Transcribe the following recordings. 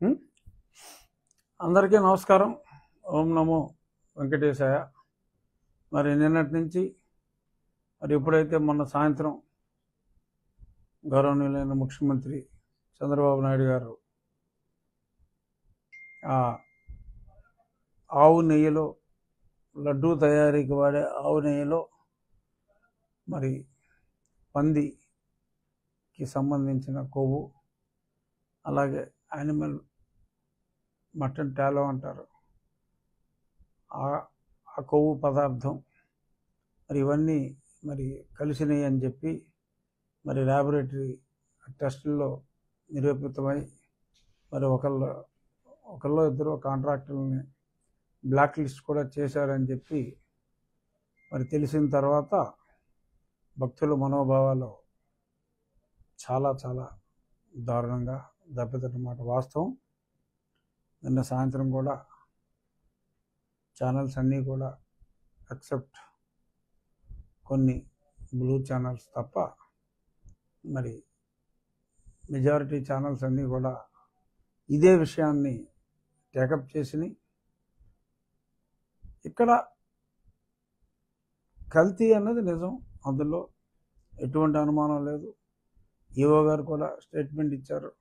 ఉం? అందరికీ నమస్కారం. ఓం నమో వెంకటేశాయ. మరి నిన్నటి నుంచి మరి ఎప్పుడైతే మొన్న సాయంత్రం గౌరవనీయులైన ముఖ్యమంత్రి చంద్రబాబు నాయుడు గారు ఆ ఆవు నెయ్యిలో లడ్డూ తయారీకి వాడే ఆవు నెయ్యిలో మరి పందికి సంబంధించిన కొవ్వు, అలాగే యానిమల్ మటన్ టాలో అంటారు, ఆ కొవ్వు పదార్థం మరి ఇవన్నీ మరి కలిసినాయి అని చెప్పి మరి ల్యాబొరేటరీ టెస్టుల్లో నిరూపితమై మరి ఒకళ్ళు ఇద్దరు కాంట్రాక్టర్లని బ్లాక్ లిస్ట్ కూడా చేశారని చెప్పి మరి తెలిసిన తర్వాత భక్తుల మనోభావాలు చాలా చాలా దారుణంగా దెబ్బతిన్నమాట వాస్తవం. నిన్న సాయంత్రం కూడా ఛానల్స్ అన్నీ కూడా ఎక్సెప్ట్ కొన్ని బ్లూ ఛానల్స్ తప్ప మరి మెజారిటీ ఛానల్స్ అన్నీ కూడా ఇదే విషయాన్ని టేకప్ చేసినాయి. ఇక్కడ కల్తీ అన్నది నిజం, అందులో ఎటువంటి అనుమానం లేదు. ఈవో గారు కూడా స్టేట్మెంట్ ఇచ్చారు.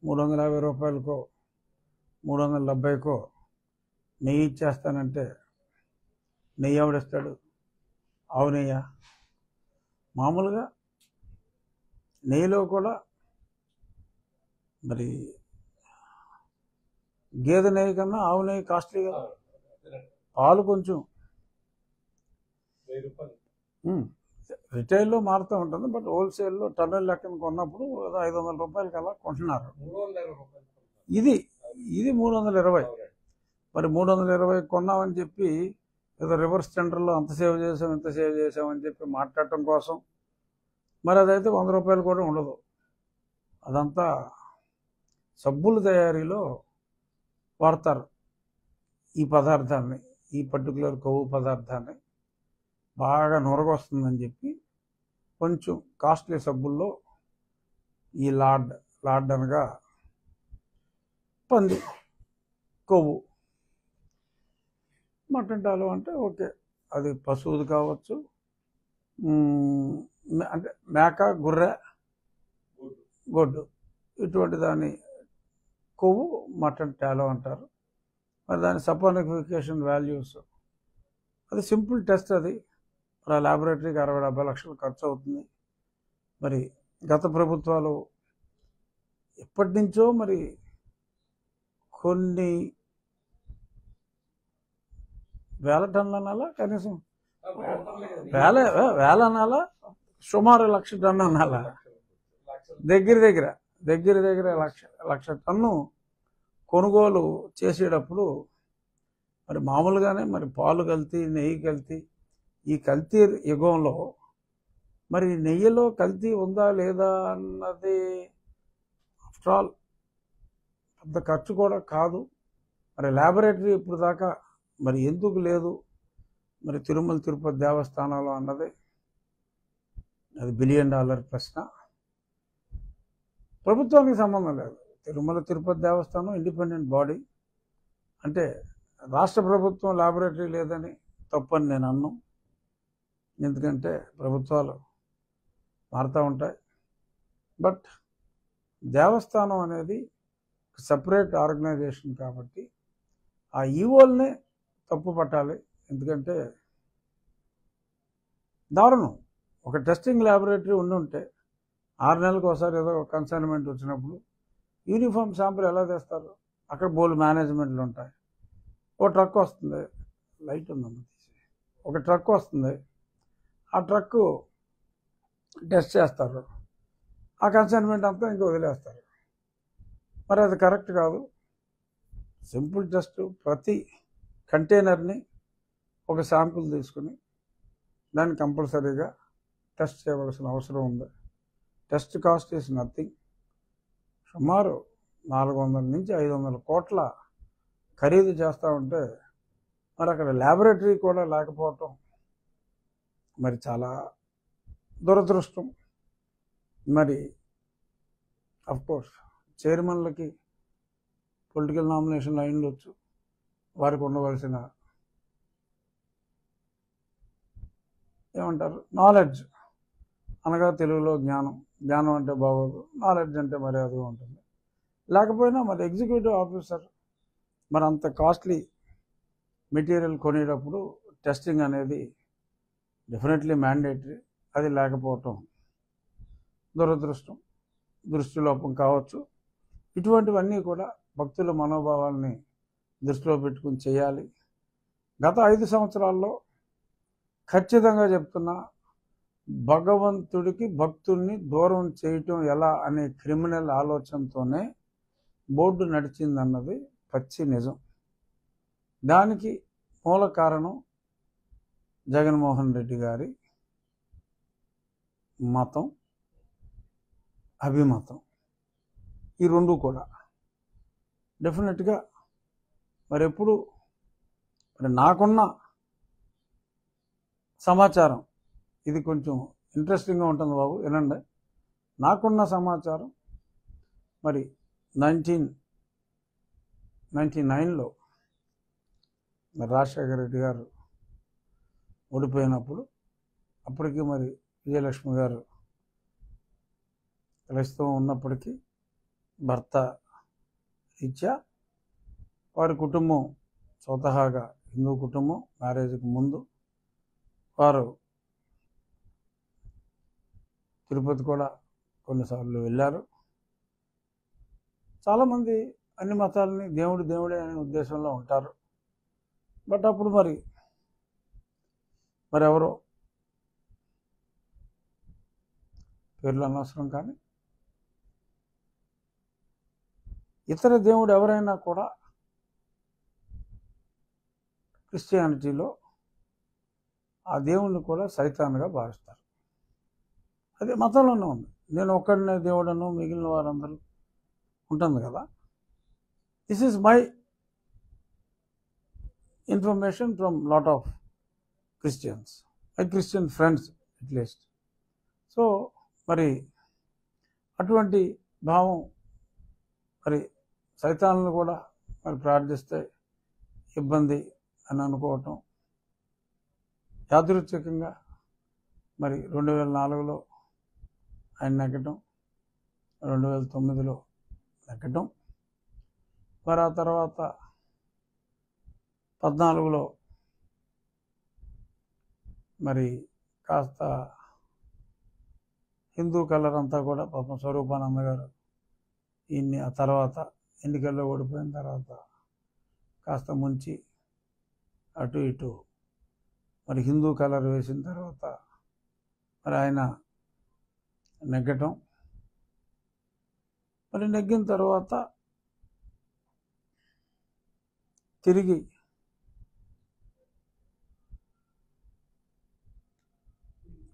350 రూపాయలకో 370కో నెయ్యి ఇచ్చేస్తానంటే నెయ్యి ఎవడిస్తాడు? ఆవు నెయ్య. మామూలుగా నెయ్యిలో కూడా మరి గేదె నెయ్యి కన్నా ఆవు నెయ్యి కాస్ట్లీ కదా. పాలు కొంచెం రిటైల్లో మారుతూ ఉంటుంది, బట్ హోల్సేల్లో టన్నుల లెక్కన కొన్నప్పుడు 500 రూపాయలకి అలా కొంటున్నారు. ఇది 320. మరి 320 కొన్నామని చెప్పి ఏదో రివర్స్ టెండర్లో అంత సేవ్ చేసాం ఇంత సేవ్ చేసామని చెప్పి మాట్లాడటం కోసం మరి అదైతే 100 రూపాయలు కూడా ఉండదు. అదంతా సబ్బుల తయారీలో వాడతారు ఈ పదార్థాన్ని, ఈ పర్టికులర్ కొవ్వు పదార్థాన్ని. బాగా నొరగొస్తుందని చెప్పి కొంచెం కాస్ట్లీ సబ్బుల్లో ఈ లార్డ్ అనగా పంది కొవ్వు, మటన్ టాలో అంటే ఓకే, అది పశువుది కావచ్చు, అంటే మేక, గుర్రె, గొడ్డు, ఇటువంటి దాని కొవ్వు మటన్ టాలో అంటారు. మరి దాని సపోనిఫికేషన్ వాల్యూస్, అది సింపుల్ టెస్ట్. అది మరి ఆ ల్యాబొరేటరీకి 60-70 లక్షలు ఖర్చు అవుతుంది. మరి గత ప్రభుత్వాలు ఎప్పటి నుంచో మరి కొన్ని వేల టన్నుల అనాలా, కనీసం వేల అనాలా, సుమారు 1,00,000 టన్ను అనాలా, దగ్గర లక్ష టన్ను కొనుగోలు చేసేటప్పుడు మరి మామూలుగానే మరి పాలు కల్తీ, నెయ్యి కల్తీ, ఈ కల్తీ యుగంలో మరి నెయ్యిలో కల్తీ ఉందా లేదా అన్నది ఆఫ్టర్ ఆల్ పెద్ద ఖర్చు కూడా కాదు. మరి ల్యాబొరేటరీ ఇప్పుడు దాకా మరి ఎందుకు లేదు మరి తిరుమల తిరుపతి దేవస్థానంలో అన్నది అది $1 బిలియన్ ప్రశ్న. ప్రభుత్వానికి సంబంధం లేదు. తిరుమల తిరుపతి దేవస్థానం ఇండిపెండెంట్ బాడీ. అంటే రాష్ట్ర ప్రభుత్వం ల్యాబొరేటరీ లేదని తప్పని నేను అన్ను, ఎందుకంటే ప్రభుత్వాలు మారుతూ ఉంటాయి. బట్ దేవస్థానం అనేది సపరేట్ ఆర్గనైజేషన్ కాబట్టి ఆ ఈవోల్నే తప్పు పట్టాలి. ఎందుకంటే దారుణం. ఒక టెస్టింగ్ ల్యాబొరేటరీ ఉంటే 6 నెలలకు ఒకసారి ఏదో కన్సైన్మెంట్ వచ్చినప్పుడు యూనిఫామ్ శాంపుల్ ఎలా తెస్తారు? అక్కడ బోల్ మేనేజ్మెంట్లు ఉంటాయి. ఓ ట్రక్ వస్తుంది, లైట్ ఉందన్న తీసి, ఒక ట్రక్ వస్తుంది, ఆ ట్రక్కు టెస్ట్ చేస్తారు, ఆ కన్సైన్మెంట్ అంతా ఇంకా వదిలేస్తారు. మరి అది కరెక్ట్ కాదు. సింపుల్ టెస్ట్, ప్రతి కంటైనర్ని ఒక శాంపుల్ తీసుకుని దాన్ని కంపల్సరీగా టెస్ట్ చేయవలసిన అవసరం ఉంది. Test cost is nothing. సుమారు 400 నుంచి 500 కోట్ల ఖరీదు చేస్తూ ఉంటే మరి అక్కడ ల్యాబొరేటరీ కూడా లేకపోవటం మరి చాలా దురదృష్టం. మరి అఫ్కోర్స్ చైర్మన్లకి పొలిటికల్ నామినేషన్లు అయి ఉండొచ్చు, వారికి ఉండవలసిన ఏమంటారు నాలెడ్జ్ అనగా తెలుగులో జ్ఞానం, జ్ఞానం అంటే బాగోదు, నాలెడ్జ్ అంటే మర్యాదగా ఉంటుంది. లేకపోయినా మరి ఎగ్జిక్యూటివ్ ఆఫీసర్ మరి అంత కాస్ట్లీ మెటీరియల్ కొనేటప్పుడు టెస్టింగ్ అనేది డెఫినెట్లీ మ్యాండేటరీ. అది లేకపోవటం దురదృష్టం, దృష్టిలోపం కావచ్చు. ఇటువంటివన్నీ కూడా భక్తుల మనోభావాల్ని దృష్టిలో పెట్టుకుని చేయాలి. గత 5 సంవత్సరాల్లో ఖచ్చితంగా చెప్తున్నా, భగవంతుడికి భక్తుల్ని దూరం చేయటం ఎలా అనే క్రిమినల్ ఆలోచనతోనే బోర్డు నడిచిందన్నది పచ్చి నిజం. దానికి మూల కారణం జగన్మోహన్ రెడ్డి గారి మతం, అభిమతం. ఈ రెండు కూడా డెఫినెట్గా మరి ఎప్పుడు మరి నాకున్న సమాచారం, ఇది కొంచెం ఇంట్రెస్టింగ్గా ఉంటుంది బాబు, వినండి. నాకున్న సమాచారం మరి 1999లో మరి రాజశేఖర రెడ్డి గారు ఓడిపోయినప్పుడు, అప్పటికి మరి విజయలక్ష్మి గారు క్రైస్తవం ఉన్నప్పటికీ భర్త రీత్యా వారి కుటుంబం స్వతహాగా హిందూ కుటుంబం, మ్యారేజ్కి ముందు వారు తిరుపతి కూడా కొన్నిసార్లు వెళ్ళారు. చాలామంది అన్ని మతాలని దేవుడే అనే ఉద్దేశంలో ఉంటారు. బట్ అప్పుడు మరి ఎవరో పేర్లు అనవసరం, కానీ ఇతర దేవుడు ఎవరైనా కూడా క్రిస్టియానిటీలో ఆ దేవుణ్ణి కూడా సైతాన్గా భావిస్తారు. అదే మతంలోనే ఉంది. నేను ఒక్కడినే దేవుడను, మిగిలిన వారందరూ ఉంటుంది కదా. This is my information from lot of Christians, my Christian friends at least. So మరి అటువంటి భావం, మరి సైతాన్లను కూడా మరి ప్రార్థిస్తే ఇబ్బంది అని అనుకోవటం, యాదృచ్ఛికంగా మరి 2004లో ఆయన నెగ్గటం, 2009లో నెగ్గటం, మరి ఆ తర్వాత 2014లో మరి కాస్త హిందూ కలర్ అంతా కూడా పాపం స్వరూపానంద గారు ఈయన్ని ఆ తర్వాత ఎన్నికల్లో ఓడిపోయిన తర్వాత కాస్త ముంచి అటు ఇటు మరి హిందూ కలర్ వేసిన తర్వాత మరి ఆయన నెగ్గటం, మరి నెగ్గిన తర్వాత తిరిగి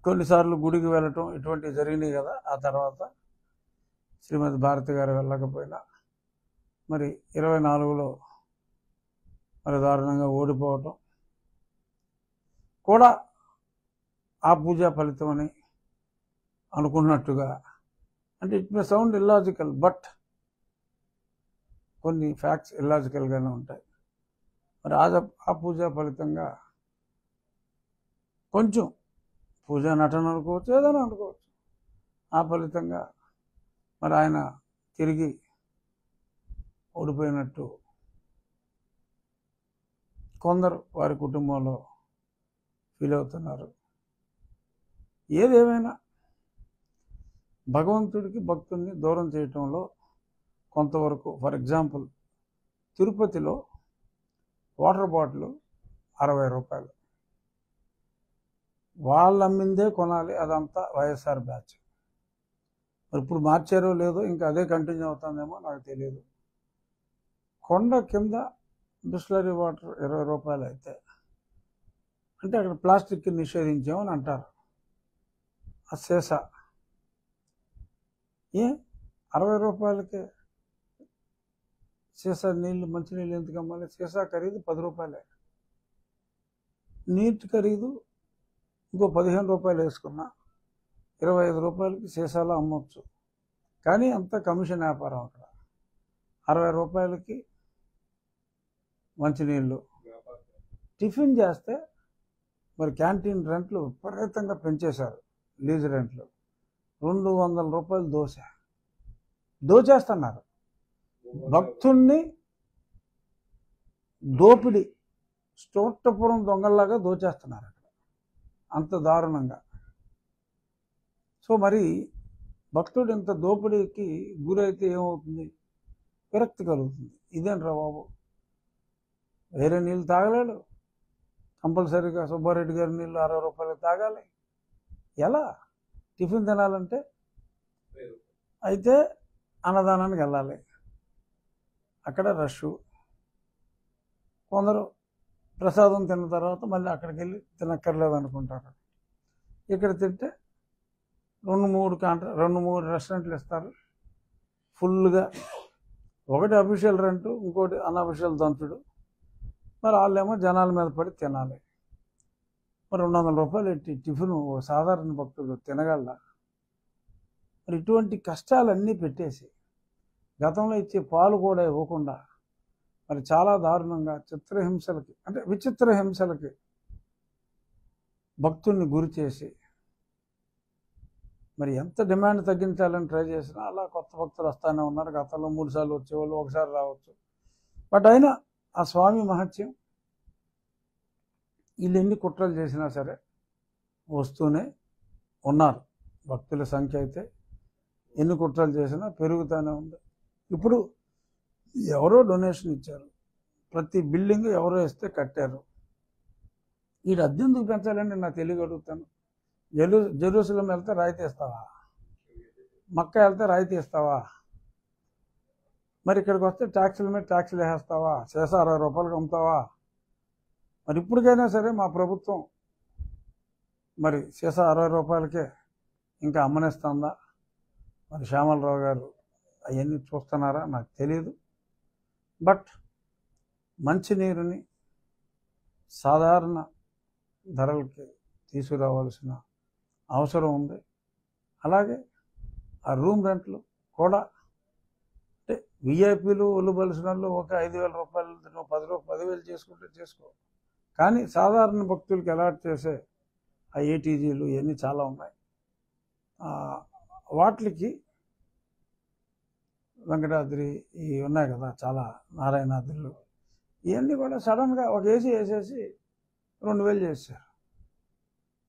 కొన్నిసార్లు గుడికి వెళ్ళటం, ఇటువంటివి జరిగినాయి కదా. ఆ తర్వాత శ్రీమతి భారతి గారు వెళ్ళకపోయినా మరి 24లో మరి దారుణంగా ఓడిపోవటం కూడా ఆ పూజా ఫలితం అని అనుకున్నట్టుగా, అంటే it may sound illogical, but కొన్ని ఫ్యాక్ట్స్ ఇల్లాజికల్గానే ఉంటాయి. మరి ఆ పూజా ఫలితంగా కొంచెం పూజా నటన అనుకోవచ్చు, ఏదైనా అనుకోవచ్చు, ఆ ఫలితంగా మరి ఆయన తిరిగి ఓడిపోయినట్టు కొందరు వారి కుటుంబంలో ఫీల్ అవుతున్నారు. ఏదేమైనా భగవంతుడికి భక్తుల్ని దూరం చేయటంలో కొంతవరకు, ఫర్ ఎగ్జాంపుల్ తిరుపతిలో వాటర్ బాటిల్ 60 రూపాయలు, వాళ్ళు అమ్మిందే కొనాలి, అదంతా వైఎస్ఆర్ బ్యాచ్. మరి ఇప్పుడు మార్చారో లేదో, ఇంకా అదే కంటిన్యూ అవుతుందేమో నాకు తెలియదు. కొండ కింద బిస్లరీ వాటర్ 20 రూపాయలు అయితే, అంటే అక్కడ ప్లాస్టిక్కి నిషేధించామని అంటారు. ఆ సీసా 60 రూపాయలకే సీసా నీళ్ళు, మంచినీళ్ళు ఎందుకు అమ్మాలి? సీసా ఖరీదు 10 రూపాయలే, నీటి ఖరీదు ఇంకో 15 రూపాయలు వేసుకున్నా 25 రూపాయలకి సీసాలో అమ్మవచ్చు. కానీ అంత కమిషన్ వ్యాపారం. అక్కడ 60 రూపాయలకి మంచినీళ్ళు. టిఫిన్ చేస్తే మరి క్యాంటీన్ రెంట్లు విపరీతంగా పెంచేశారు, లీజ్ రెంట్లు. 200 రూపాయలు దోచేస్తున్నారు. భక్తుల్ని దోపిడి, స్టోట్టపురం దొంగల్లాగా దోచేస్తున్నారు అక్కడ, అంత దారుణంగా. సో మరి భక్తుడు ఇంత దోపిడీకి గురైతే ఏమవుతుంది? విరక్తి కలుగుతుంది. ఇదేంట్రా బాబు, వేరే నీళ్ళు తాగలేడు, కంపల్సరీగా సుబ్బారెడ్డి గారి నీళ్ళు 60 రూపాయలు తాగాలి. ఎలా? టిఫిన్ తినాలంటే అయితే అన్నదానానికి వెళ్ళాలి, అక్కడ రష్. కొందరు ప్రసాదం తిన్న తర్వాత మళ్ళీ అక్కడికి వెళ్ళి తినక్కర్లేదు అనుకుంటారు. ఇక్కడ తింటే 2-3 రెస్టారెంట్లు ఇస్తారు ఫుల్గా. ఒకటి అఫీషియల్ రెంటు, ఇంకోటి అన్అఫీషియల్ దంచుడు. మరి వాళ్ళేమో జనాల మీద పడి తినాలి. మరి 200 రూపాయలు ఎట్టి టిఫిన్ ఓ సాధారణ భక్తుడు తినగలరా? మరి ఇటువంటి కష్టాలన్నీ పెట్టేసి గతంలో ఇచ్చే పాలు కూడా ఇవ్వకుండా మరి చాలా దారుణంగా చిత్రహింసలకి, అంటే విచిత్ర హింసలకి భక్తుల్ని గురి చేసి మరి ఎంత డిమాండ్ తగ్గించాలని ట్రై చేసినా అలా కొత్త భక్తులు వస్తూనే ఉన్నారు. గతంలో 3 సార్లు వచ్చేవాళ్ళు, ఒకసారి రావచ్చు. బట్ అయినా ఆ స్వామి మహత్యం, వీళ్ళు ఎన్ని కుట్రలు చేసినా సరే వస్తూనే ఉన్నారు. భక్తుల సంఖ్య అయితే ఎన్ని కుట్రలు చేసినా పెరుగుతూనే ఉంది. ఇప్పుడు ఎవరో డొనేషన్ ఇచ్చారు, ప్రతి బిల్డింగ్ ఎవరో ఇస్తే కట్టారు. వీడు అద్దెందుకు పెంచాలని నాకు తెలియగలుగుతాను. జెరూసలం వెళ్తే రాయితీ ఇస్తావా? మక్కా వెళ్తే రాయితీ ఇస్తావా? మరి ఇక్కడికి వస్తే ట్యాక్సుల మీద ట్యాక్సులు వేసేస్తావా? 60 రూపాయలకు అమ్ముతావా? మరి ఇప్పటికైనా సరే మా ప్రభుత్వం మరి 60 రూపాయలకే ఇంకా అమ్మనేస్తుందా? మరి శ్యామలరావు గారు అవన్నీ చూస్తున్నారా నాకు తెలియదు. బట్ మంచినీరుని సాధారణ ధరలకి తీసుకురావాల్సిన అవసరం ఉంది. అలాగే ఆ రూమ్ రెంట్లు కూడా, అంటే విఐపీలు ఒళ్ళుబలిసిన వాళ్ళు ఒక 5,000 రూపాయలు 10,000 చేసుకుంటే చేసుకో, కానీ సాధారణ భక్తులకి అలాట్ చేసే ఆ ఏటీజీలు ఇవన్నీ చాలా ఉన్నాయి. వాటికి వెంకటాద్రి ఇవి ఉన్నాయి కదా, చాలా నారాయణాద్రులు, ఇవన్నీ కూడా సడన్గా ఒక ఏసీ వేసేసి 2,000 చేశారు.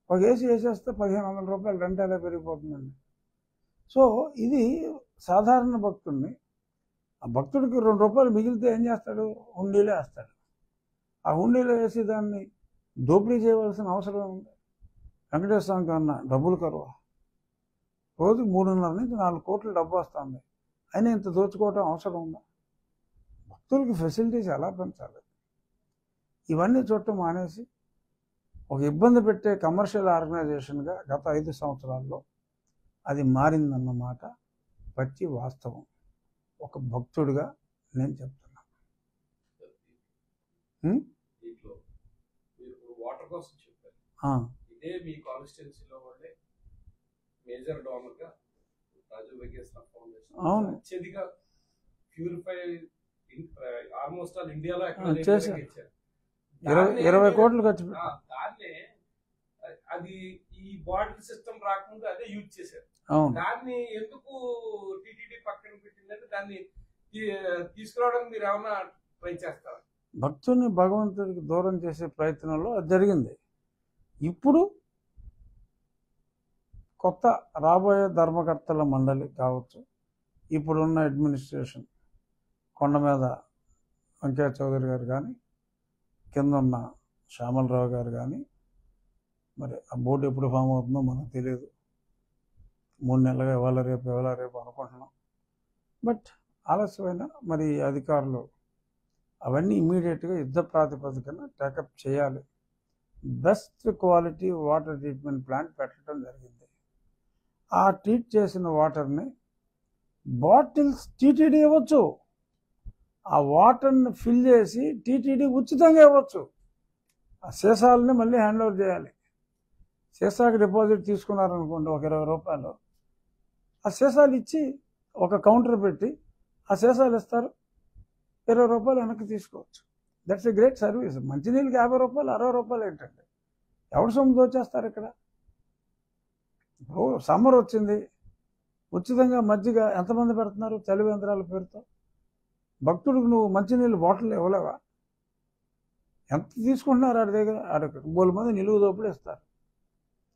ఒక ఏసీ వేసేస్తే 1,500 రూపాయలు రెంట్ ఎలా పెరిగిపోతుందండి. సో ఇది సాధారణ భక్తుడిని, ఆ భక్తుడికి 2 రూపాయలు మిగిలితే ఏం చేస్తాడు? హుండీలో వేస్తాడు. ఆ హుండీలో వేసి దాన్ని దోపిడీ చేయవలసిన అవసరం ఉంది. వెంకటేశ్వర స్వామికి అన్న డబ్బులు కరువా? రోజు 3.5 నుంచి 4 కోట్ల డబ్బు వస్తుంది, అయినా ఇంత దోచుకోవటం అవసరం ఉందా? భక్తులకి ఫెసిలిటీస్ ఎలా పెంచాలి? ఇవన్నీ చూడటం మానేసి ఒక ఇబ్బంది పెట్టే కమర్షియల్ ఆర్గనైజేషన్గా గత 5 సంవత్సరాల్లో అది మారిందన్నమాట పచ్చి వాస్తవం. ఒక భక్తుడిగా నేను చెప్తున్నా. వాటర్ కోసం చెప్పారు, ఇదే మీ కాన్స్టిట్యున్సీలో వాళ్ళే మేజర్ డోనర్గా రాజు వెంకటేశ్వర ఫౌండేషన్ అత్యధిక ప్యూరిఫై ఆల్మోస్ట్ ఆల్ ఇండియాలో చేశారు. 20 కోట్లు ఖర్చు దాన్నే అది ఈ బాటిల్ సిస్టమ్ రాకముందు అదే యూజ్ చేశారు. దాన్ని ఎందుకు టీటీడీ పక్కన పెట్టిందంటే దాన్ని తీసుకురావడానికి మీరు ఏమన్నా ట్రై చేస్తారా? భక్తుని భగవంతుడికి దూరం చేసే ప్రయత్నంలో అది జరిగింది. ఇప్పుడు కొత్త రాబోయే ధర్మకర్తల మండలి కావచ్చు, ఇప్పుడున్న అడ్మినిస్ట్రేషన్ కొండ మీద వెంకయ్య చౌదరి గారు కానీ, కింద ఉన్న శ్యామలరావు గారు కానీ, మరి ఆ బోర్డు ఎప్పుడు ఫామ్ అవుతుందో మనకు తెలియదు. 3 నెలలుగా ఇవాళ రేపు అనుకుంటున్నాం. బట్ ఆలస్యమైన మరి అధికారులు అవన్నీ ఇమీడియట్గా యుద్ధ ప్రాతిపదికన టేకప్ చేయాలి. Best quality water treatment plant పెట్టడం జరిగింది. ఆ ట్రీట్ చేసిన వాటర్ని బాటిల్స్ టీటీడీ ఇవ్వచ్చు. ఆ వాటర్ని ఫిల్ చేసి టీటీడీ ఉచితంగా ఇవ్వచ్చు. ఆ సీసాలని మళ్ళీ హ్యాండ్ ఓవర్ చేయాలి. సీసాకి డిపాజిట్ తీసుకున్నారనుకోండి ఒక 20 రూపాయలు, ఆ సీసాలు ఇచ్చి ఒక కౌంటర్ పెట్టి ఆ సీసాలు ఇస్తారు, 20 రూపాయలు వెనక్కి తీసుకోవచ్చు. That's a great service. మంచినీళ్ళకి 50 రూపాయలు 60 రూపాయలు ఏంటండి? ఎవడు సొమ్ము దోచేస్తారు ఇక్కడ? ఇప్పుడు సమ్మర్ వచ్చింది, ఉచితంగా మజ్జిగ ఎంతమంది పెడుతున్నారు చలివేంద్రాల పేరుతో? భక్తుడికి నువ్వు మంచినీళ్ళు బాటిల్ ఇవ్వలేవా? ఎంత తీసుకుంటున్నారు ఆడి దగ్గర? ఆడొక 3 మంది నిలువు దోపులు ఇస్తారు,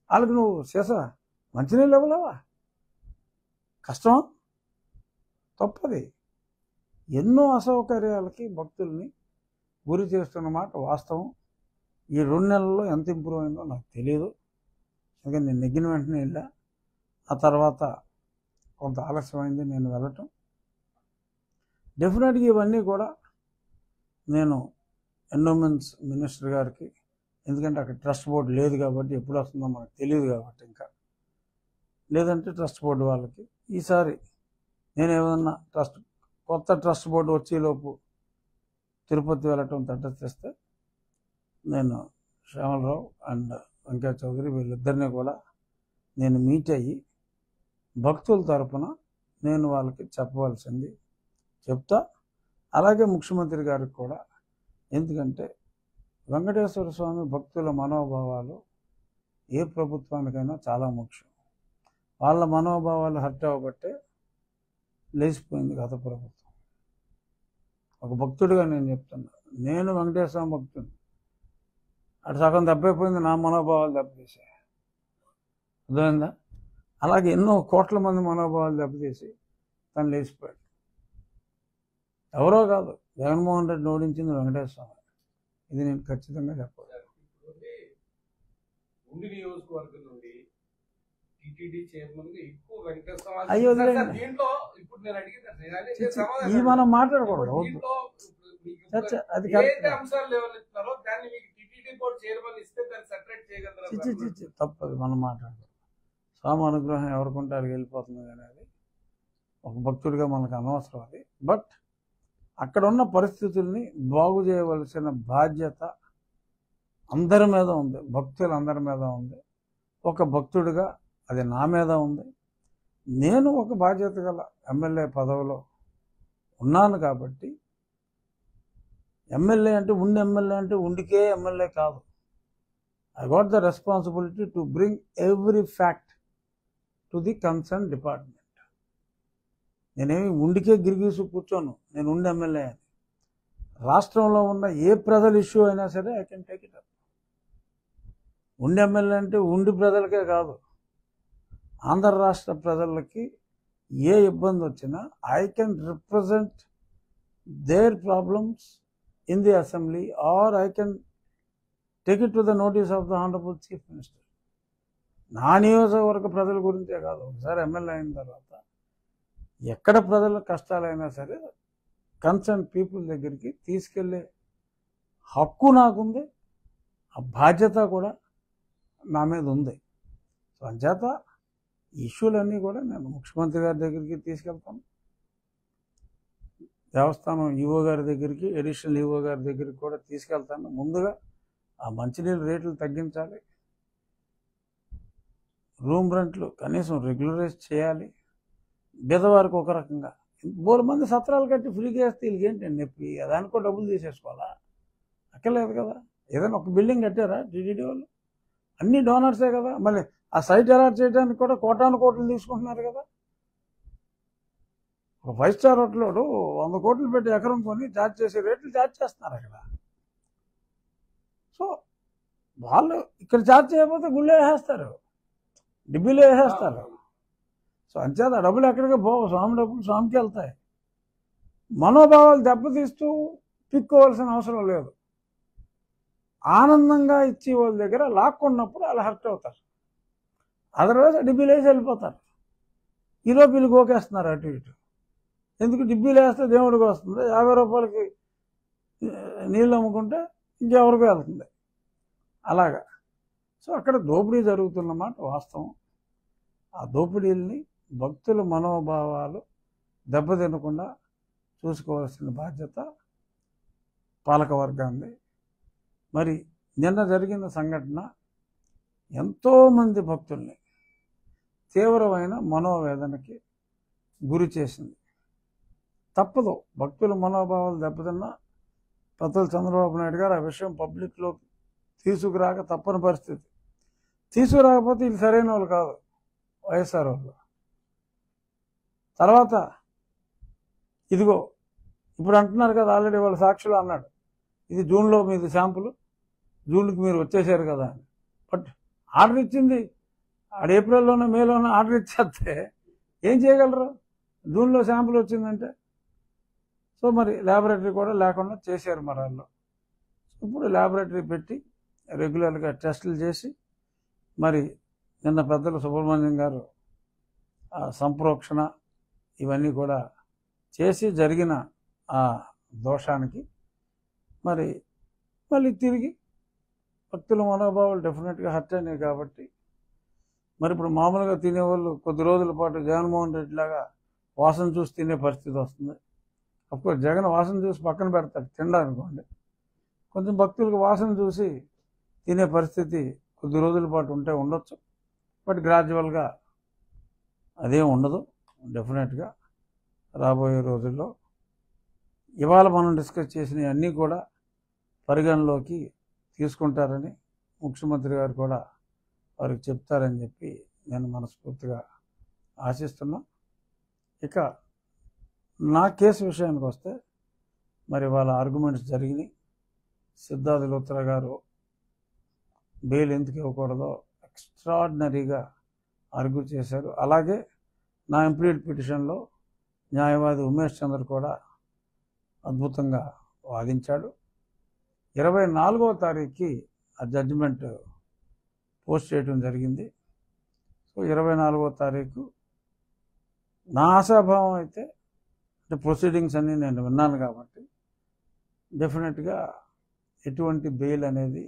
వాళ్ళకి నువ్వు సీసా మంచినీళ్ళు ఇవ్వలేవా? కష్టం, తప్పది. ఎన్నో అసౌకర్యాలకి భక్తుల్ని గురి చేస్తున్నమాట వాస్తవం. ఈ 2 నెలల్లో ఎంత ఇంప్రూవ్ అయిందో నాకు తెలియదు, ఎందుకంటే నేను నెగ్గిన వెంటనే వెళ్ళా. ఆ తర్వాత కొంత ఆలస్యమైంది నేను వెళ్ళటం. డెఫినెట్గా ఇవన్నీ కూడా నేను ఎండోమెంట్స్ మినిస్టర్ గారికి, ఎందుకంటే అక్కడ ట్రస్ట్ బోర్డు లేదు కాబట్టి, ఎప్పుడు వస్తుందో మనకు తెలియదు కాబట్టి, ఇంకా లేదంటే ట్రస్ట్ బోర్డు వాళ్ళకి ఈసారి నేను ఏమన్నా కొత్త ట్రస్ట్ బోర్డు వచ్చేలోపు తిరుపతి వెళ్ళటం తటస్థిస్తే నేను శ్యామలరావు అండ్ వెంకయ్య చౌదరి వీళ్ళిద్దరినీ కూడా నేను మీట్ అయ్యి భక్తుల తరపున నేను వాళ్ళకి చెప్పవలసింది చెప్తా. అలాగే ముఖ్యమంత్రి గారికి కూడా, ఎందుకంటే వెంకటేశ్వర స్వామి భక్తుల మనోభావాలు ఏ ప్రభుత్వానికైనా చాలా ముఖ్యం. వాళ్ళ మనోభావాలు హర్ట్ అవ్వబట్టే లేచిపోయింది గత ప్రభుత్వం. ఒక భక్తుడిగా నేను చెప్తున్నా, నేను వెంకటేశ్వర స్వామి భక్తుడిని, అటు సగం దెబ్బైపోయింది, నా మనోభావాలు దెబ్బతీసాయి, అర్థమైందా? అలాగే ఎన్నో కోట్ల మంది మనోభావాలు దెబ్బతీసి తను లేచిపోయాడు. ఎవరో కాదు, జగన్మోహన్ రెడ్డిని ఓడించింది వెంకటేశ్వర స్వామి. ఇది నేను ఖచ్చితంగా చెప్పాలి. ఉండి నియోజకవర్గం నుండి టీటీడీ చైర్మన్ గా ఎక్కువ వెంకటేశ్వర అయ్యో దీంట్లో ఇప్పుడు నేను అడిగింది ఈ మనం మాట్లాడకూడదు, అది అంశాలు లేవనెత్తున్నారో దాన్ని మీకు టీటీడీ బోర్డు చైర్మన్ ఇస్తే దాన్ని సెపరేట్ చేయగలరు. తప్పదు, మనం మాట్లాడకూడదు. స్వామి అనుగ్రహం ఎవరికుంటారు వెళ్ళిపోతుంది కానీ అది ఒక భక్తుడిగా మనకు అనవసరం అది. బట్ అక్కడ ఉన్న పరిస్థితుల్ని బాగు చేయవలసిన బాధ్యత అందరి మీద ఉంది, భక్తులందరి మీద ఉంది. ఒక భక్తుడిగా అది నా మీద ఉంది. నేను ఒక బాధ్యత గల ఎమ్మెల్యే పదవిలో ఉన్నాను కాబట్టి, ఎమ్మెల్యే అంటే ఉండికే ఎమ్మెల్యే కాదు. I got the responsibility to bring every fact to the concern department. నేనేమి ఉండికే గిరిగీసు కూర్చోను, నేను ఉండి ఎమ్మెల్యే అని. రాష్ట్రంలో ఉన్న ఏ ప్రజల ఇష్యూ అయినా సరే I can take it up. ఉండి ఎమ్మెల్యే అంటే ఉండి ప్రజలకే కాదు, ఆంధ్ర రాష్ట్ర ప్రజలకి ఏ ఇబ్బంది వచ్చినా I can represent their problems in the assembly or I can take it to the notice of the honourable chief minister. నా నియోజకవర్గ ప్రజల గురించే కాదు, ఒకసారి ఎమ్మెల్యే అయిన తర్వాత ఎక్కడ ప్రజల కష్టాలైనా సరే కన్సర్న్ పీపుల్ దగ్గరికి తీసుకెళ్లే హక్కు నాకుంది, ఆ బాధ్యత కూడా నా మీద ఉంది. సో అంచేత ఇష్యూలన్నీ కూడా నేను ముఖ్యమంత్రి గారి దగ్గరికి తీసుకెళ్తాను, దేవస్థానం ఈవో గారి దగ్గరికి, అడిషనల్ ఈవో గారి దగ్గరికి కూడా తీసుకెళ్తాను. ముందుగా ఆ మంచినీళ్ళ రేట్లు తగ్గించాలి, రూమ్ రెంట్లు కనీసం రెగ్యులరైజ్ చేయాలి. బీదవారికి ఒక రకంగా 3 మంది సత్రాలు కట్టి ఫ్రీగా వేస్తే వీళ్ళకి ఏంటండి నొప్పి? దానికో డబ్బులు తీసేసుకోవాలా? అక్కర్లేదు కదా. ఏదైనా ఒక బిల్డింగ్ కట్టారా టీటీడీ వాళ్ళు? అన్ని డోనర్సే కదా. మళ్ళీ ఆ సైట్ అలాట్ చేయడానికి కూడా కోటాను కోట్లు తీసుకుంటున్నారు కదా. ఒక 5 స్టార్ హోటల్ 100 కోట్లు పెట్టి ఎకరం కొని ఛార్జ్ చేసే రేట్లు ఛార్జ్ చేస్తున్నారు అక్కడ. సో వాళ్ళు ఇక్కడ ఛార్జ్ చేయకపోతే గుళ్ళో వేసేస్తారు, డిబ్బీలో వేసేస్తారు. సో అంచేత డబ్బులు ఎక్కడికి పోవు, స్వామి డబ్బులు స్వామికి వెళ్తాయి. మనోభావాలు దెబ్బతీస్తూ పిక్కోవాల్సిన అవసరం లేదు. ఆనందంగా ఇచ్చి వాళ్ళ దగ్గర లాక్కున్నప్పుడు వాళ్ళు హర్ట్ అవుతారు, అదర్వైజ్ డిబ్బీలు వేసి వెళ్ళిపోతారు. ఈలో వీళ్ళు గోకేస్తున్నారు అటు ఇటు. ఎందుకు డిబ్బీలు వేస్తే దేవుడికి వస్తుంది, 50 రూపాయలకి నీళ్ళు అమ్ముకుంటే ఇంకెవరికి వెళ్తుంది అలాగా. సో అక్కడ దోపిడీ జరుగుతున్నమాట వాస్తవం. ఆ దోపిడీల్ని భక్తుల మనోభావాలు దెబ్బతినకుండా చూసుకోవాల్సిన బాధ్యత పాలకవర్గాన్ని. మరి నిన్న జరిగిన సంఘటన ఎంతోమంది భక్తుల్ని తీవ్రమైన మనోవేదనకి గురి చేసింది. తప్పదు, భక్తుల మనోభావాలు దెబ్బతిన్నా పెద్దలు చంద్రబాబు నాయుడు గారు ఆ విషయం పబ్లిక్లో తీసుకురాక తప్పని పరిస్థితి. తీసుకురాకపోతే వీళ్ళు సరైన వాళ్ళు కాదు వైఎస్ఆర్ వాళ్ళు. తర్వాత ఇదిగో ఇప్పుడు అంటున్నారు కదా, ఆల్రెడీ వాళ్ళ సాక్షులు అన్నాడు, ఇది జూన్లో మీది శాంపుల్, జూన్కి మీరు వచ్చేసారు కదా అని. బట్ ఆర్డర్ ఇచ్చింది ఆడ ఏప్రిల్లోనో మేలోనో ఆర్డర్ ఇచ్చేస్తే ఏం చేయగలరు? జూన్లో శాంపుల్ వచ్చిందంటే. సో మరి ల్యాబొరేటరీ కూడా లేకుండా చేశారు మరి వాళ్ళు. ఇప్పుడు ల్యాబొరేటరీ పెట్టి రెగ్యులర్గా టెస్టులు చేసి మరి నిన్న పెద్దలు సుబ్రహ్మణ్యం గారు సంప్రోక్షణ ఇవన్నీ కూడా చేసి జరిగిన ఆ దోషానికి మరి మళ్ళీ తిరిగి భక్తుల మనోభావాలు డెఫినెట్గా హర్ట్ అయినాయి. కాబట్టి మరి ఇప్పుడు మామూలుగా తినేవాళ్ళు కొద్ది రోజుల పాటు జగన్మోహన్ రెడ్డి లాగా వాసన చూసి తినే పరిస్థితి వస్తుంది. అఫ్కోర్స్ జగన్ వాసన చూసి పక్కన పెడతాడు తినడానుకోండి, కొంచెం భక్తులకు వాసన చూసి తినే పరిస్థితి కొద్ది రోజుల పాటు ఉంటే ఉండొచ్చు. బట్ గ్రాడ్యువల్గా అదేం ఉండదు. డెఫినెట్గా రాబోయే రోజుల్లో ఇవాళ మనం డిస్కస్ చేసినవి అన్నీ కూడా పరిగణలోకి తీసుకుంటారని ముఖ్యమంత్రి గారు కూడా వారికి చెప్తారని చెప్పి నేను మనస్ఫూర్తిగా ఆశిస్తున్నా. ఇక నా కేసు విషయానికి వస్తే మరి వాళ్ళ ఆర్గ్యుమెంట్స్ జరిగినాయి. సిద్ధార్థ లూత్రా గారు బెయిల్ ఎందుకు ఇవ్వకూడదో ఎక్స్ట్రాడినరీగా ఆర్గ్యూ చేశారు. అలాగే నా ఇంప్లీడ్ పిటిషన్లో న్యాయవాది ఉమేష్ చంద్ర కూడా అద్భుతంగా వాదించాడు. 24వ తారీఖుకి ఆ జడ్జిమెంట్ పోస్ట్ చేయడం జరిగింది. సో 24వ తారీఖు నా ఆశాభావం అయితే, అంటే ప్రొసీడింగ్స్ అన్నీ నేను విన్నాను కాబట్టి డెఫినెట్గా ఎటువంటి బెయిల్ అనేది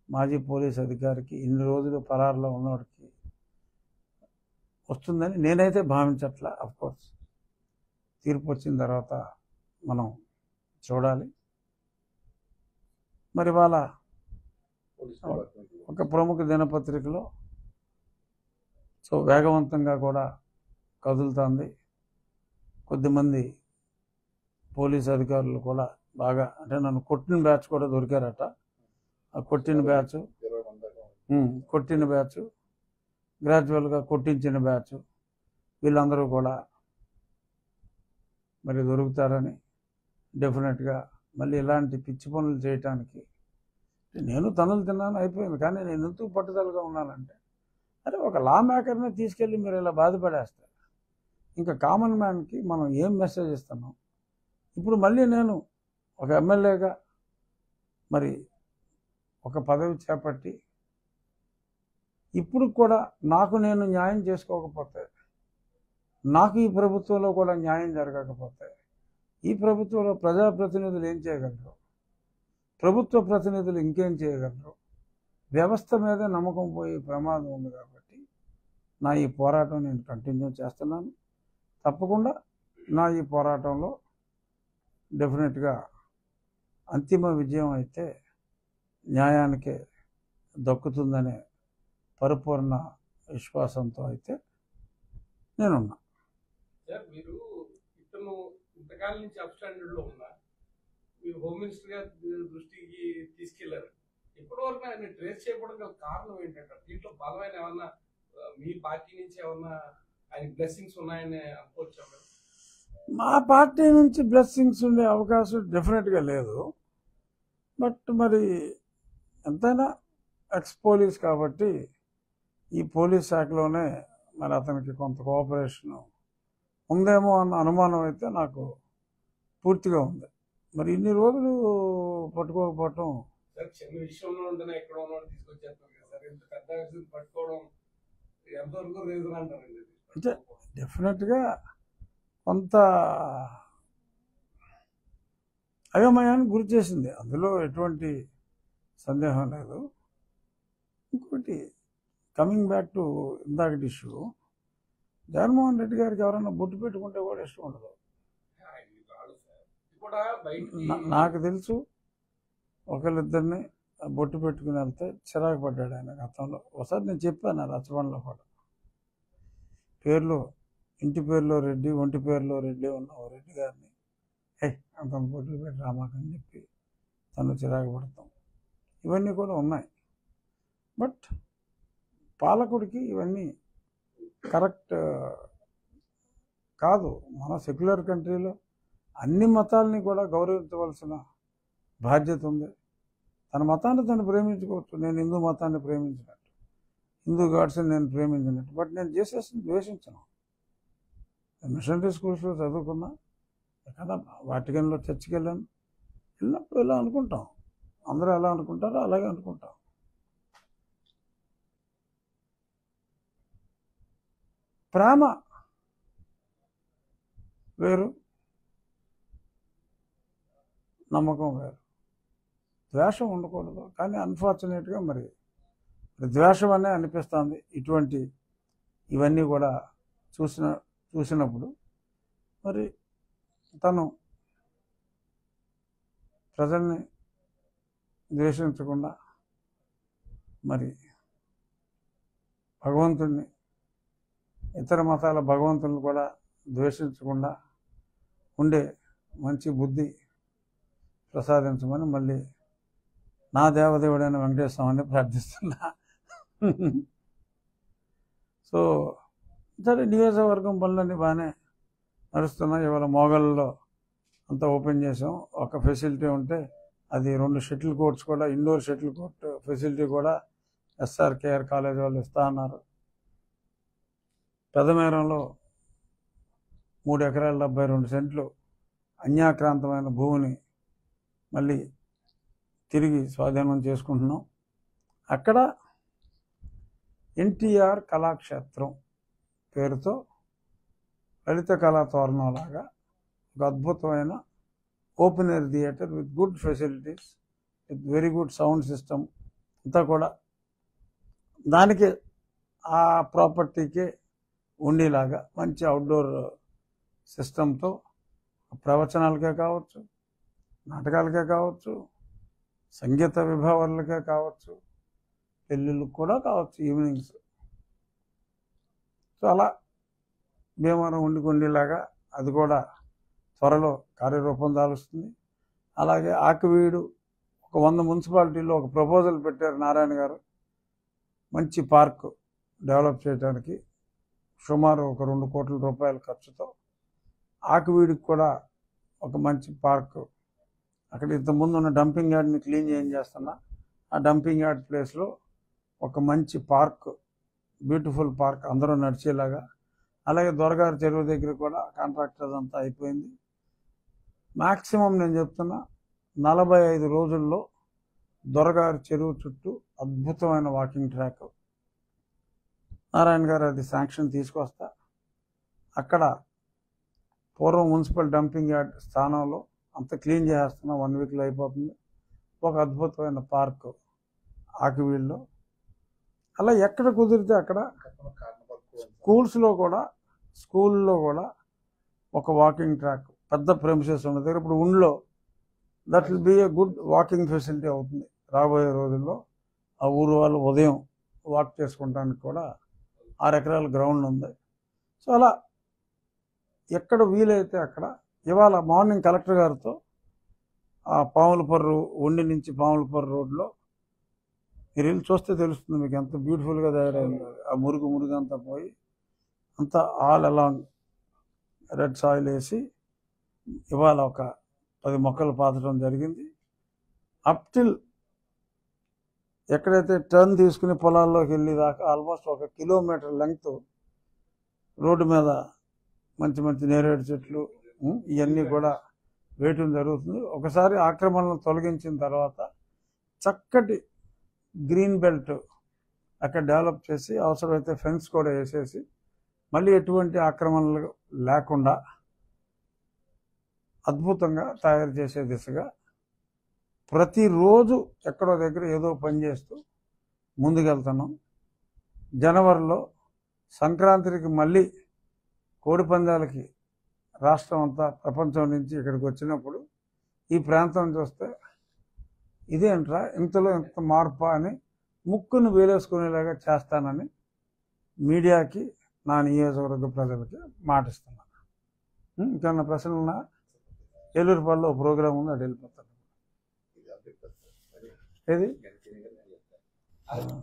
మాజీ పోలీస్ అధికారికి ఇన్ని రోజులు పరారులో ఉన్నవాడికి వస్తుందని నేనైతే భావించట్లా. అఫ్కోర్స్ తీర్పు వచ్చిన తర్వాత మనం చూడాలి. మరి వాళ్ళ ఒక ప్రముఖ దినపత్రికలో సో వేగవంతంగా కూడా కదులుతుంది. కొద్దిమంది పోలీస్ అధికారులు కూడా బాగా, అంటే నన్ను కొట్టిన బ్యాచ్ కూడా దొరికారట. ఆ కొట్టిన బ్యాచ్ గ్రాడ్యువల్గా కొట్టించిన బ్యాచ్ వీళ్ళందరూ కూడా మరి దొరుకుతారని డెఫినెట్గా మళ్ళీ ఇలాంటి పిచ్చి పనులు చేయటానికి నేను తనులు తిన్నాను అయిపోయింది. కానీ నేను ఎందుకు పట్టుదలగా ఉన్నానంటే, అరే ఒక లా మేకర్ని తీసుకెళ్ళి మీరు ఇలా బాధపడేస్తారు, ఇంకా కామన్ మ్యాన్కి మనం ఏం మెసేజ్ ఇస్తున్నాం? ఇప్పుడు మళ్ళీ నేను ఒక ఎమ్మెల్యేగా మరి ఒక పదవి చేపట్టి ఇప్పుడు కూడా నాకు నేను న్యాయం చేసుకోకపోతే, నాకు ఈ ప్రభుత్వంలో కూడా న్యాయం జరగకపోతే, ఈ ప్రభుత్వంలో ప్రజాప్రతినిధులు ఏం చేయగలరు? ప్రభుత్వ ప్రతినిధులు ఇంకేం చేయగలరు? వ్యవస్థ మీద నమ్మకం పోయే ప్రమాదం ఉంది. కాబట్టి నా ఈ పోరాటం నేను కంటిన్యూ చేస్తున్నాను. తప్పకుండా నా ఈ పోరాటంలో డెఫినెట్గా అంతిమ విజయం అయితే న్యాయానికే దక్కుతుందనే పరిపూర్ణ విశ్వాసంతో అయితే నేనున్నా. సార్, మీరు ఇతను ఇంతకాలం నుంచి అప్ స్టాండర్డ్లో ఉన్నా మీరు హోమ్ మినిస్టర్ గారి దృష్టికి తీసుకెళ్లారు. ఇప్పటి వరకు ఆయన ట్రేస్ చేయకపోవడం గల కారణం ఏంటంటే, దీంట్లో బలమైన ఏమన్నా మీ పార్టీ నుంచి ఏమన్నా ఆయన బ్లెస్సింగ్స్ ఉన్నాయని అనుకోవచ్చా? మా పార్టీ నుంచి బ్లెస్సింగ్స్ ఉండే అవకాశం డెఫినెట్గా లేదు. బట్ మరి ఎంతైనా ఎక్స్ పోలీస్ కాబట్టి ఈ పోలీస్ శాఖలోనే మరి అతనికి కొంత కోఆపరేషన్ ఉందేమో అన్న అనుమానం అయితే నాకు పూర్తిగా ఉంది. మరి ఇన్ని రోజులు పట్టుకోకపోవటం చిన్న విషయంలో ఉంటేనే ఎక్కడ ఉన్నవాడు తీసుకొచ్చేస్తాం కదా సార్. ఇంత పెద్ద విషయం పట్టుకోవడం ఎంతవరకు రీజన్ అంటారండి? అంటే డెఫినెట్గా కొంత అయోమయానికి గురి చేసింది, అందులో ఎటువంటి సందేహం లేదు. ఇంకోటి కమింగ్ బ్యాక్ టు ఇందాకటి ఇష్యూ, జగన్మోహన్ రెడ్డి గారికి ఎవరైనా బొట్టు పెట్టుకుంటే కూడా ఇష్టం ఉండదు. నాకు తెలుసు ఒకళ్ళిద్దరిని బొట్టు పెట్టుకుని వెళ్తే చిరాకు పడ్డాడు ఆయన గతంలో. ఒకసారి నేను చెప్పాను రచబండలో కూడా, పేర్లు ఇంటి పేరులో రెడ్డి, ఒంటి పేరులో రెడ్డి ఉన్న ఓ రెడ్డి గారిని అంత బొట్లు పెట్టి రామాకని చెప్పి తను చిరాకు పడతాం, ఇవన్నీ కూడా ఉన్నాయి. బట్ పాలకుడికి ఇవన్నీ కరెక్ట్ కాదు. మన సెక్యులర్ కంట్రీలో అన్ని మతాలని కూడా గౌరవించవలసిన బాధ్యత ఉంది. తన మతాన్ని తను ప్రేమించుకోవచ్చు. నేను హిందూ మతాన్ని ప్రేమించినట్టు, హిందూ గాడ్స్ని నేను ప్రేమించినట్టు. బట్ నేను జీసస్ని ద్వేషించను. మిషనరీ స్కూల్స్లో చదువుకున్నా, ఎక్కడ వాటికన్లో చర్చికి వెళ్ళినప్పుడు ఇలా అనుకుంటాం. అందరూ ఎలా అనుకుంటారో అలాగే అనుకుంటాం. ప్రేమ వేరు, నమ్మకం వేరు. ద్వేషం ఉండకూడదు, కానీ అన్ఫార్చునేట్గా మరి ద్వేషం అనే అనిపిస్తుంది ఇవన్నీ కూడా చూసినప్పుడు. మరి తను ప్రజల్ని ద్వేషించకుండా, మరి భగవంతుడిని, ఇతర మతాల భగవంతుని కూడా ద్వేషించకుండా ఉండే మంచి బుద్ధి ప్రసాదించమని మళ్ళీ నా దేవదేవుడైన వెంకటేశ్వర స్వామిని ప్రార్థిస్తున్నా. సో సరే, నియోజకవర్గం పనులన్నీ బాగానే నడుస్తున్నాయి. ఇవాళ మోగల్లో అంతా ఓపెన్ చేసాం. ఒక ఫెసిలిటీ ఉంటే అది 2 షటిల్ కోర్ట్స్ కూడా, ఇండోర్ షటిల్ కోర్ట్ ఫెసిలిటీ కూడా SRKR కాలేజ్ వాళ్ళు ఇస్తా అన్నారు. పెదమేరంలో 3 ఎకరాల 72 సెంట్లు అన్యాక్రాంతమైన భూమిని మళ్ళీ తిరిగి స్వాధీనం చేసుకుంటున్నాం. అక్కడ NTR కళాక్షేత్రం పేరుతో లలిత కళా తోరణంలాగా ఒక అద్భుతమైన open air theatre with good facilities, with very good sound system అంతా కూడా దానికి ఆ ప్రాపర్టీకే ఉండేలాగా మంచి అవుట్డోర్ సిస్టంతో ప్రవచనాలకే కావచ్చు, నాటకాలకే కావచ్చు, సంగీత విభావాలకే కావచ్చు, పెళ్ళిళ్ళకి కూడా కావచ్చు, ఈవినింగ్స్. సో అలా భీమవరం ఉండిలాగా అది కూడా త్వరలో కార్యరూపం దాలుస్తుంది. అలాగే ఆకివీడు ఒక 100 మున్సిపాలిటీలో ఒక ప్రపోజల్ పెట్టారు నారాయణ గారు, మంచి పార్క్ డెవలప్ చేయడానికి సుమారు ఒక 2 కోట్ల రూపాయల ఖర్చుతో. ఆకివీడికి కూడా ఒక మంచి పార్క్, అక్కడ ఇంతకుముందు ఉన్న డంపింగ్ యార్డ్ని క్లీన్ చేస్తున్నా, ఆ డంపింగ్ యార్డ్ ప్లేస్లో ఒక మంచి పార్క్, బ్యూటిఫుల్ పార్క్ అందరూ నడిచేలాగా. అలాగే దొరగారి చెరువు దగ్గర కూడా కాంట్రాక్టర్ అంతా అయిపోయింది. మ్యాక్సిమం నేను చెప్తున్నా 45 రోజుల్లో దొరగారి చెరువు చుట్టూ అద్భుతమైన వాకింగ్ ట్రాక్ నారాయణ గారు అది శాంక్షన్ తీసుకొస్తా. అక్కడ పూర్వం మున్సిపల్ డంపింగ్ యార్డ్ స్థానంలో అంత క్లీన్ చేస్తున్నా, 1 వీక్లో అయిపోతుంది. ఒక అద్భుతమైన పార్క్ ఆకివీడులో. అలా ఎక్కడ కుదిరితే అక్కడ స్కూల్లో కూడా ఒక వాకింగ్ ట్రాక్, పెద్ద ప్రెమిసెస్ ఉన్న దగ్గర ఇప్పుడు ఉండ్లో that will be a good walking facility అవుతుంది. రాబోయే రోజుల్లో ఆ ఊరు వాళ్ళు ఉదయం వాక్ చేసుకుంటానికి కూడా 6 ఎకరాల గ్రౌండ్ ఉంది. సో అలా ఎక్కడ వీలైతే అక్కడ. ఇవాళ మార్నింగ్ కలెక్టర్ గారితో ఆ పాములపర్రు ఉండి నుంచి పాములపర్రు రోడ్లో మీరు వెళ్ళి చూస్తే తెలుస్తుంది మీకు ఎంత బ్యూటిఫుల్గా తయారైంది. ఆ మురుగు అంతా పోయి అంతా ఆల్ అలాంగ్ రెడ్ సాయిల్ వేసి ఇవాళ ఒక 10 మొక్కలు పాతడం జరిగింది. అప్ టిల్ ఎక్కడైతే టర్న్ తీసుకుని పొలాల్లోకి వెళ్ళేదాకా ఆల్మోస్ట్ 1 కిలోమీటర్ లెంగ్త్ రోడ్డు మీద మంచి నేరేడు చెట్లు ఇవన్నీ కూడా వేయటం జరుగుతుంది. ఒకసారి ఆక్రమణను తొలగించిన తర్వాత చక్కటి గ్రీన్ బెల్ట్ అక్కడ డెవలప్ చేసి అవసరమైతే ఫెన్స్ కూడా వేసేసి మళ్ళీ ఎటువంటి ఆక్రమణలు లేకుండా అద్భుతంగా తయారు చేసే దిశగా ప్రతిరోజు ఎక్కడో దగ్గర ఏదో పని చేస్తూ ముందుకెళ్తున్నాం. జనవరిలో సంక్రాంతికి మళ్ళీ కోడి పందాలకి రాష్ట్రం అంతా ప్రపంచం నుంచి ఇక్కడికి వచ్చినప్పుడు ఈ ప్రాంతం చూస్తే ఇదేంట్రా ఇంతలో ఇంత మార్పు అని ముక్కును వేలేసుకునేలాగా చేస్తానని మీడియాకి, నా నియోజకవర్గ ప్రజలకి మాటిస్తున్నాను. ఇంకన్నా ప్రశ్నలున్నా ఏలూరుపాడులో ప్రోగ్రాం ఉంది, అటు వెళ్ళిపోతాను. ఏది అది